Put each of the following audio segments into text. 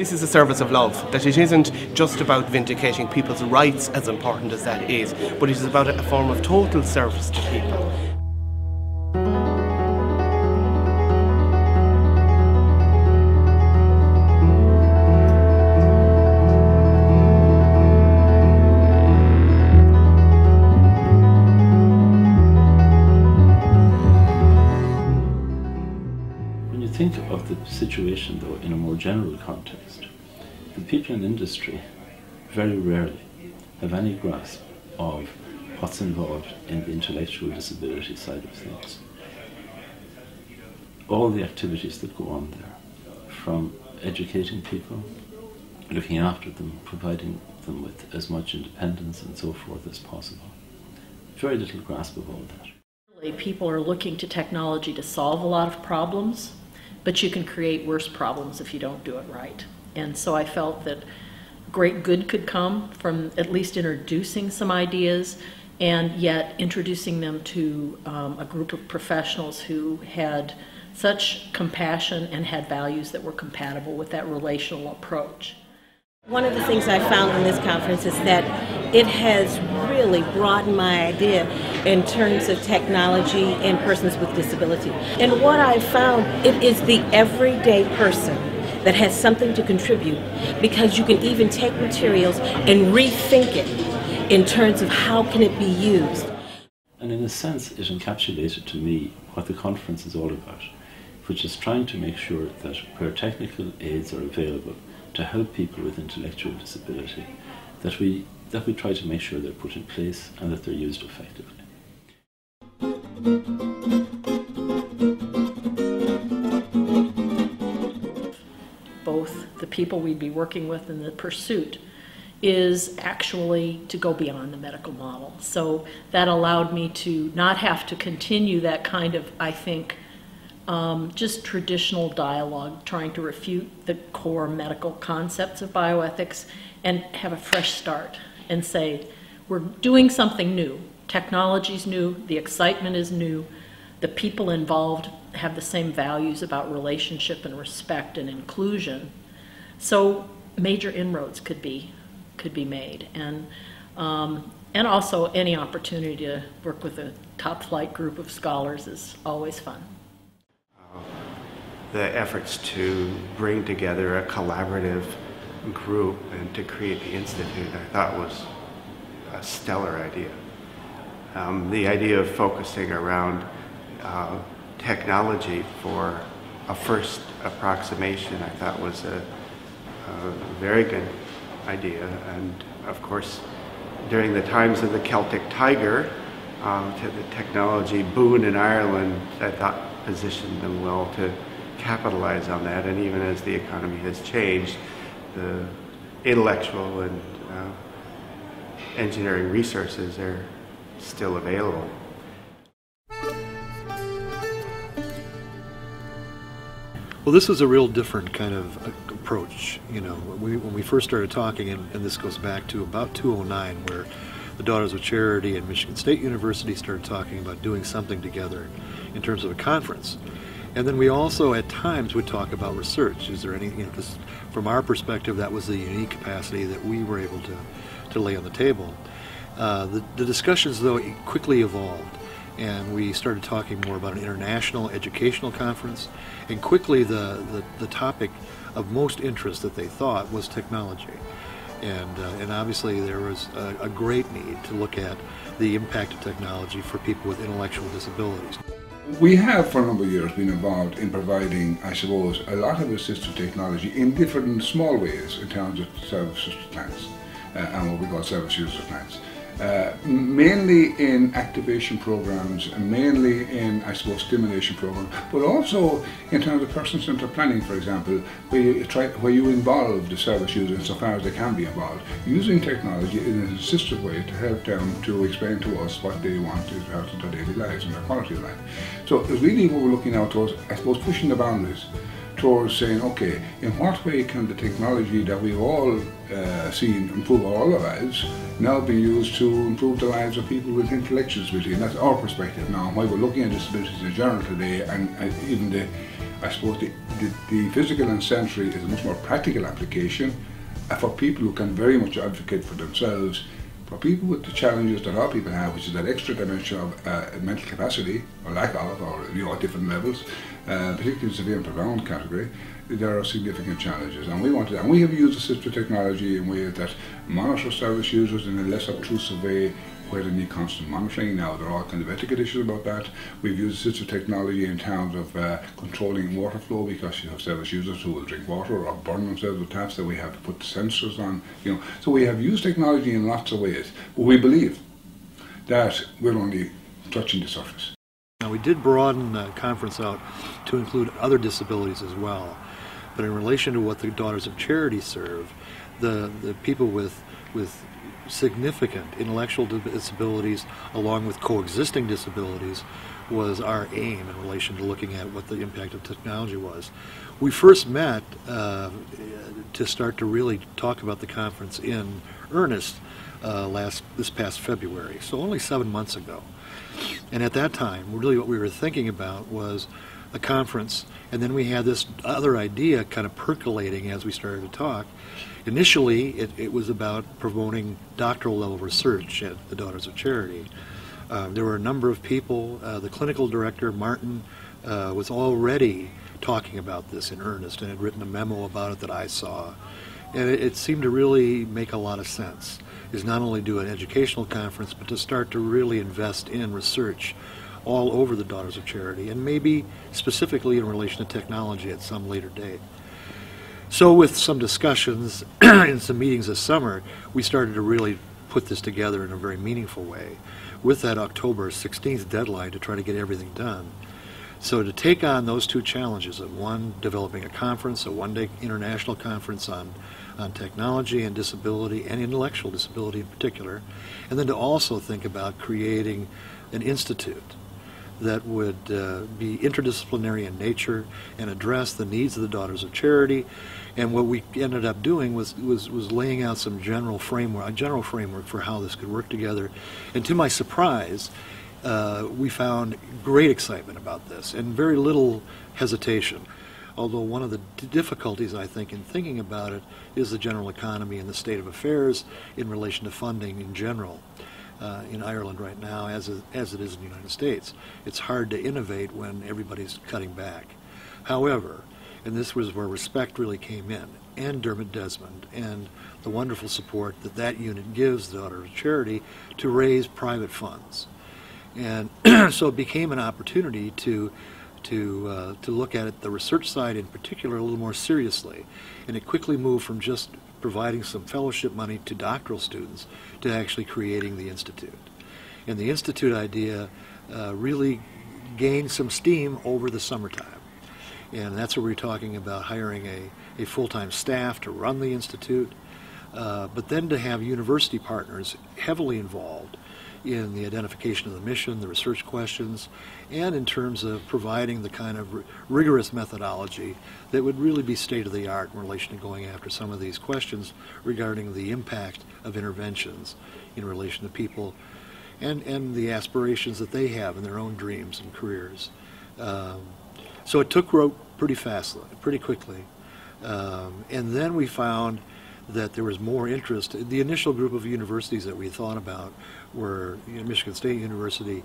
This is a service of love, that it isn't just about vindicating people's rights, as important as that is, but it is about a form of total service to people. Think of the situation, though, in a more general context. The people in industry very rarely have any grasp of what's involved in the intellectual disability side of things. All the activities that go on there, from educating people, looking after them, providing them with as much independence and so forth as possible. Very little grasp of all that. People are looking to technology to solve a lot of problems, but you can create worse problems if you don't do it right. And so I felt that great good could come from at least introducing some ideas, and yet introducing them to a group of professionals who had such compassion and had values that were compatible with that relational approach. One of the things I found in this conference is that it has really broadened my idea in terms of technology and persons with disability. And what I found, it is the everyday person that has something to contribute, because you can even take materials and rethink it in terms of how can it be used. And in a sense, it encapsulated to me what the conference is all about, which is trying to make sure that where technical aids are available to help people with intellectual disability, that we try to make sure they're put in place and that they're used effectively. Both the people we'd be working with and the pursuit is actually to go beyond the medical model. So that allowed me to not have to continue that kind of, I think, just traditional dialogue, trying to refute the core medical concepts of bioethics, and have a fresh start and say, we're doing something new. Technology's new, the excitement is new, the people involved have the same values about relationship and respect and inclusion. So major inroads could be made, and also any opportunity to work with a top flight group of scholars is always fun. The efforts to bring together a collaborative group and to create the Institute, I thought was a stellar idea. The idea of focusing around technology for a first approximation, I thought was a very good idea. And of course, during the times of the Celtic Tiger, to the technology boom in Ireland, I thought positioned them well to capitalize on that. And even as the economy has changed, the intellectual and engineering resources are still available. Well, this was a real different kind of approach. You know, when we first started talking, and this goes back to about 2009, where the Daughters of Charity and Michigan State University started talking about doing something together in terms of a conference. And then we also at times would talk about research. Is there anything, because from our perspective, that was the unique capacity that we were able to lay on the table. The discussions, though, quickly evolved, and we started talking more about an international educational conference, and quickly the topic of most interest that they thought was technology. And obviously there was a great need to look at the impact of technology for people with intellectual disabilities. We have for a number of years been involved in providing, I suppose, a lot of assistive technology in different small ways in terms of service plans and what we call service user plans. Mainly in activation programs, mainly in, I suppose, stimulation programs, but also in terms of person-centered planning, for example, where you involve the service user insofar as they can be involved, using technology in an assistive way to help them to explain to us what they want to do out of their daily lives and their quality of life. So it's really what we're looking out towards, I suppose, pushing the boundaries towards saying, okay, in what way can the technology that we've all seen improve our lives now be used to improve the lives of people with intellectual disability? And that's our perspective now. Why we're looking at disabilities in general today, and even I suppose the physical and sensory is a much more practical application for people who can very much advocate for themselves. For people with the challenges that our people have, which is that extra dimension of mental capacity, or lack of, or at different levels, particularly severe and profound category, there are significant challenges. And we have used assistive technology in ways that monitor service users in a less obtrusive way, where they need constant monitoring. Now there are all kinds of etiquette issues about that. We've used assistive technology in terms of controlling water flow, because you have service users who will drink water or burn themselves with taps that we have to put sensors on. So we have used technology in lots of ways, but we believe that we're only touching the surface. Now, we did broaden the conference out to include other disabilities as well, but in relation to what the Daughters of Charity serve, the people with significant intellectual disabilities along with coexisting disabilities was our aim in relation to looking at what the impact of technology was. We first met to start to really talk about the conference in earnest this past February, so only 7 months ago. And at that time, really what we were thinking about was a conference, and then we had this other idea kind of percolating as we started to talk. Initially, it was about promoting doctoral level research at the Daughters of Charity. There were a number of people. The clinical director, Martin, was already talking about this in earnest and had written a memo about it that I saw. And it seemed to really make a lot of sense, is not only do an educational conference, but to start to really invest in research all over the Daughters of Charity, and maybe specifically in relation to technology at some later date. So with some discussions and some meetings this summer, we started to really put this together in a very meaningful way with that October 16th deadline to try to get everything done. So to take on those two challenges of one, developing a conference, a one-day international conference on technology and disability and intellectual disability in particular, and then to also think about creating an institute that would be interdisciplinary in nature and address the needs of the Daughters of Charity. And what we ended up doing was laying out some general framework for how this could work together. And to my surprise, we found great excitement about this and very little hesitation. Although one of the difficulties, I think, in thinking about it is the general economy and the state of affairs in relation to funding in general. In Ireland right now, as it is in the United States. It's hard to innovate when everybody's cutting back. However, and this was where respect really came in, and Dermot Desmond, and the wonderful support that unit gives the Daughters of Charity to raise private funds. And so it became an opportunity to look at it, the research side in particular, a little more seriously. And it quickly moved from just providing some fellowship money to doctoral students to actually creating the Institute. And the Institute idea really gained some steam over the summertime. And that's where we're talking about hiring a full-time staff to run the Institute, but then to have university partners heavily involved in the identification of the mission, the research questions, and in terms of providing the kind of rigorous methodology that would really be state-of-the-art in relation to going after some of these questions regarding the impact of interventions in relation to people and the aspirations that they have in their own dreams and careers. So it took root pretty quickly. And then we found that there was more interest. The initial group of universities that we thought about were Michigan State University,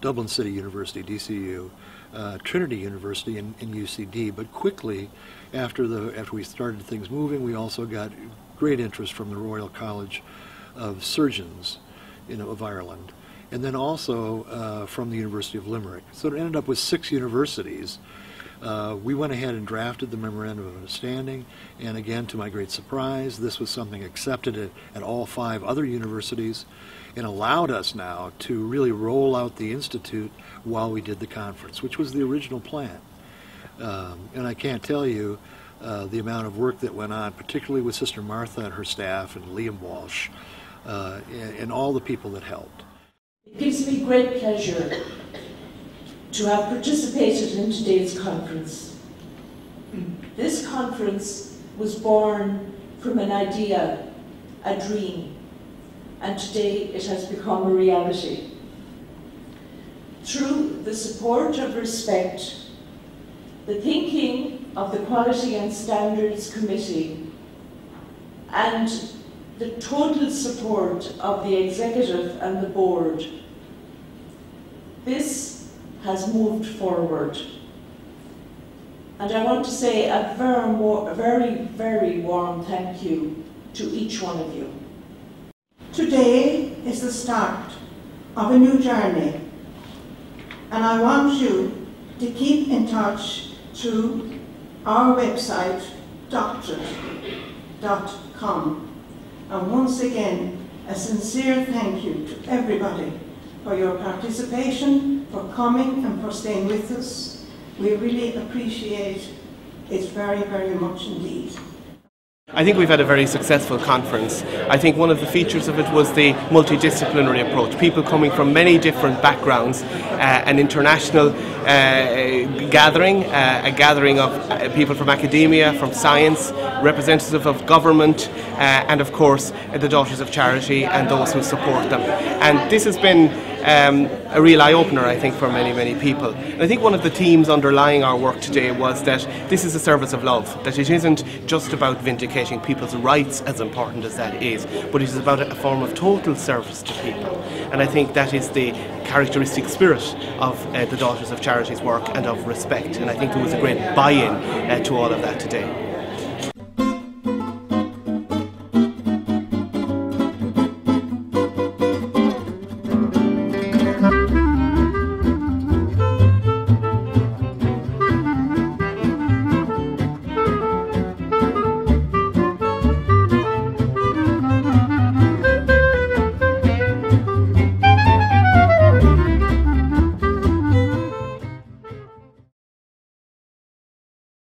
Dublin City University, DCU, Trinity University, and UCD. But quickly, after we started things moving, we also got great interest from the Royal College of Surgeons of Ireland, and then also from the University of Limerick. So it ended up with 6 universities. We went ahead and drafted the Memorandum of Understanding, and again, to my great surprise, this was something accepted at all 5 other universities and allowed us now to really roll out the Institute while we did the conference, which was the original plan. And I can't tell you the amount of work that went on, particularly with Sister Martha and her staff and Liam Walsh and all the people that helped. It gives me great pleasure to have participated in today's conference This conference was born from an idea, a dream, and today it has become a reality. Through the support of respect, the thinking of the Quality and Standards Committee, and the total support of the executive and the board, this has moved forward. And I want to say a very warm thank you to each one of you. Today is the start of a new journey, and I want you to keep in touch through our website, DOCTRID.com. And once again, a sincere thank you to everybody for your participation, for coming and for staying with us. We really appreciate it very much indeed. I think we've had a very successful conference. I think one of the features of it was the multidisciplinary approach. People coming from many different backgrounds, an international gathering, a gathering of people from academia, from science, representative of government, and of course the Daughters of Charity and those who support them. And this has been a real eye-opener, I think, for many people. And I think one of the themes underlying our work today was that this is a service of love, that it isn't just about vindicating people's rights, as important as that is, but it is about a form of total service to people. And I think that is the characteristic spirit of the Daughters of Charity's work and of respect. And I think there was a great buy-in to all of that today.